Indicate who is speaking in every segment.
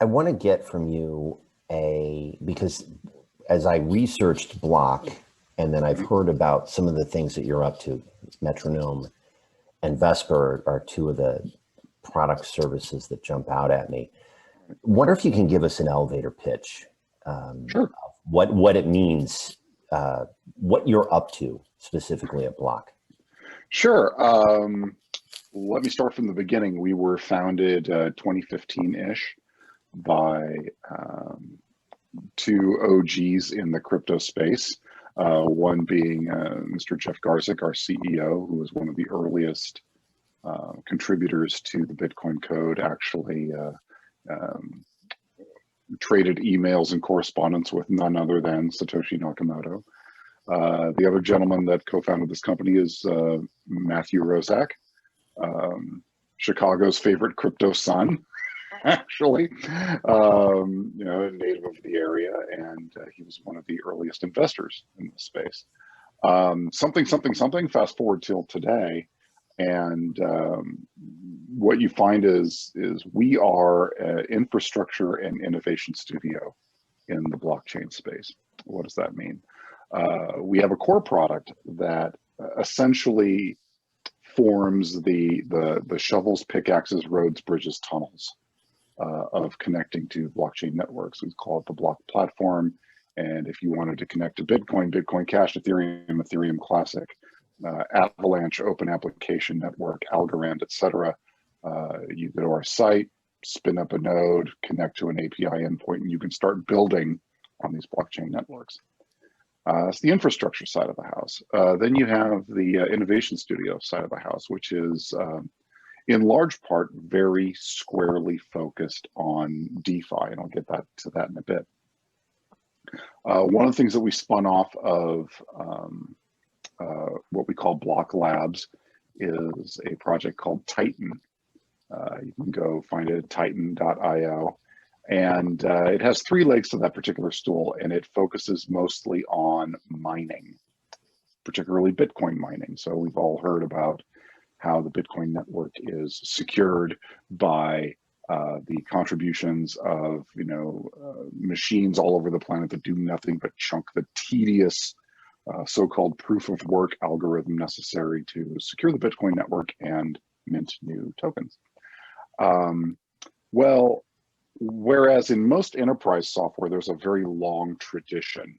Speaker 1: I want to get from you because as I researched Bloq, and then I've
Speaker 2: Mhm.
Speaker 1: heard about some of the things that you're up to, Metronome and Vesper are two of the product services that jump out at me. Wonder if you can give us an elevator pitch,
Speaker 2: Sure,
Speaker 1: of what it means, what you're up to specifically at Bloq.
Speaker 2: sure. Let me start from the beginning. We were founded 2015-ish by two OGs in the crypto space. One being Mr. Jeff Garzik, our CEO, who was one of the earliest contributors to the Bitcoin code, actually um, traded emails and correspondence with none other than Satoshi Nakamoto. The other gentleman that co-founded this company is Matthew Rozak, Chicago's favorite crypto son, actually, a native of the area, and he was one of the earliest investors in this space. Something. Fast forward till today, and what you find is we are an infrastructure and innovation studio in the blockchain space. What does that mean? We have a core product that essentially forms the shovels, pickaxes, roads, bridges, tunnels of connecting to blockchain networks. We call it the Bloq platform. And if you wanted to connect to Bitcoin, Bitcoin Cash, Ethereum, Ethereum Classic, Avalanche, Open Application Network, Algorand, etc., you go to our site, spin up a node, connect to an API endpoint, and you can start building on these blockchain networks. It's the infrastructure side of the house. Then you have the innovation studio side of the house, which is in large part very squarely focused on DeFi, and I'll get to that in a bit. One of the things that we spun off of what we call Bloq Labs is a project called Titan. You can go find it at titan.io. And it has three legs to that particular stool, and it focuses mostly on mining, particularly Bitcoin mining. So we've all heard about how the Bitcoin network is secured by the contributions of machines all over the planet that do nothing but chunk the tedious so-called proof of work algorithm necessary to secure the Bitcoin network and mint new tokens. Well, whereas in most enterprise software, there's a very long tradition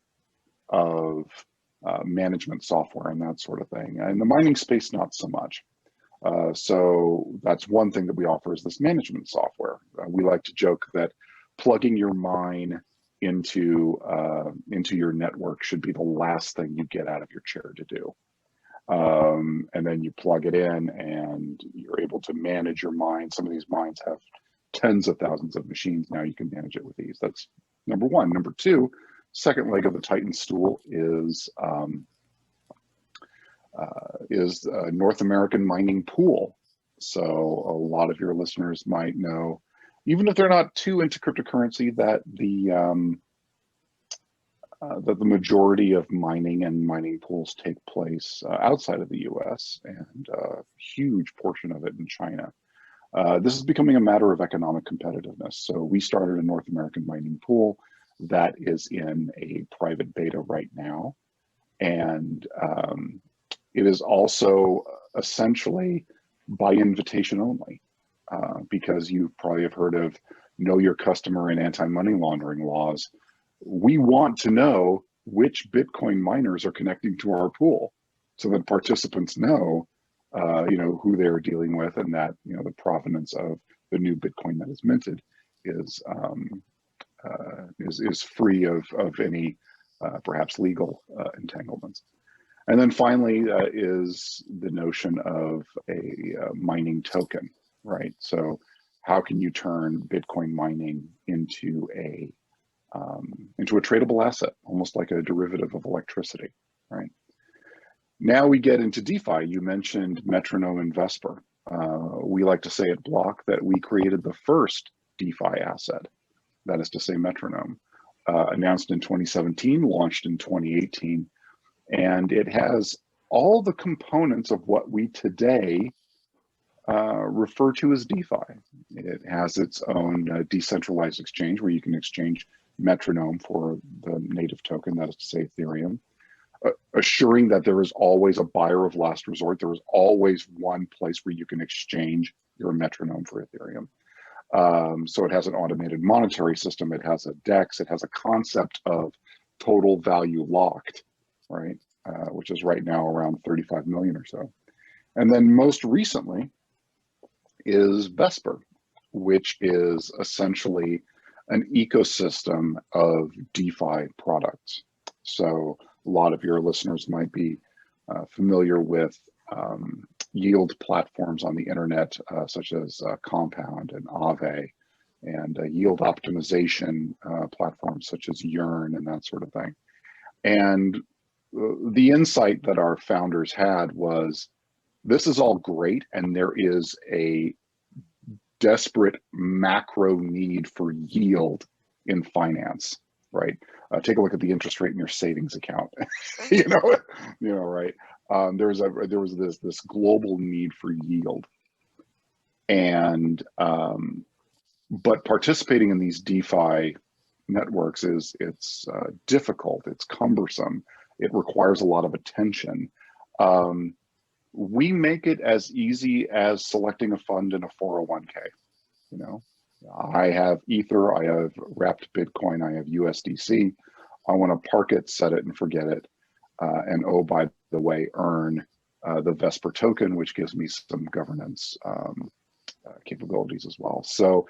Speaker 2: of management software and that sort of thing. In the mining space, not so much. So that's one thing that we offer is this management software. We like to joke that plugging your mine into your network should be the last thing you get out of your chair to do. And then you plug it in and you're able to manage your mine. Some of these mines have tens of thousands of machines. Now you can manage it with these. That's number one. Number two, second leg of the Titan stool is North American mining pool. So a lot of your listeners might know, even if they're not too into cryptocurrency, that the majority of mining and mining pools take place outside of the U.S. and a huge portion of it in China. This is becoming a matter of economic competitiveness. So we started a North American mining pool that is in a private beta right now. And it is also essentially by invitation only, because you probably have heard of know your customer and anti-money laundering laws. We want to know which Bitcoin miners are connecting to our pool so that participants know who they're dealing with, and that the provenance of the new Bitcoin that is minted is free of any perhaps legal entanglements. And then finally is the notion of a mining token, right? So how can you turn Bitcoin mining into a tradable asset, almost like a derivative of electricity, right? Now we get into DeFi. You mentioned Metronome and Vesper. We like to say at Bloq that we created the first DeFi asset, that is to say Metronome, announced in 2017, launched in 2018, and it has all the components of what we today refer to as DeFi. It has its own decentralized exchange where you can exchange Metronome for the native token, that is to say Ethereum, assuring that there is always a buyer of last resort. There is always one place where you can exchange your Metronome for Ethereum. So it has an automated monetary system. It has a DEX. It has a concept of total value locked, right? Which is right now around 35 million or so. And then most recently is Vesper, which is essentially an ecosystem of DeFi products. So a lot of your listeners might be familiar with yield platforms on the internet, such as Compound and Aave, and yield optimization platforms such as Yearn and that sort of thing. And the insight that our founders had was, this is all great, and there is a desperate macro need for yield in finance, right? Take a look at the interest rate in your savings account. you know, right? There was this global need for yield, and but participating in these DeFi networks it's difficult, it's cumbersome, it requires a lot of attention. We make it as easy as selecting a fund in a 401k. You know, I have Ether, I have wrapped Bitcoin, I have USDC. I want to park it, set it, and forget it. And oh, by the way, earn the Vesper token, which gives me some governance capabilities as well. So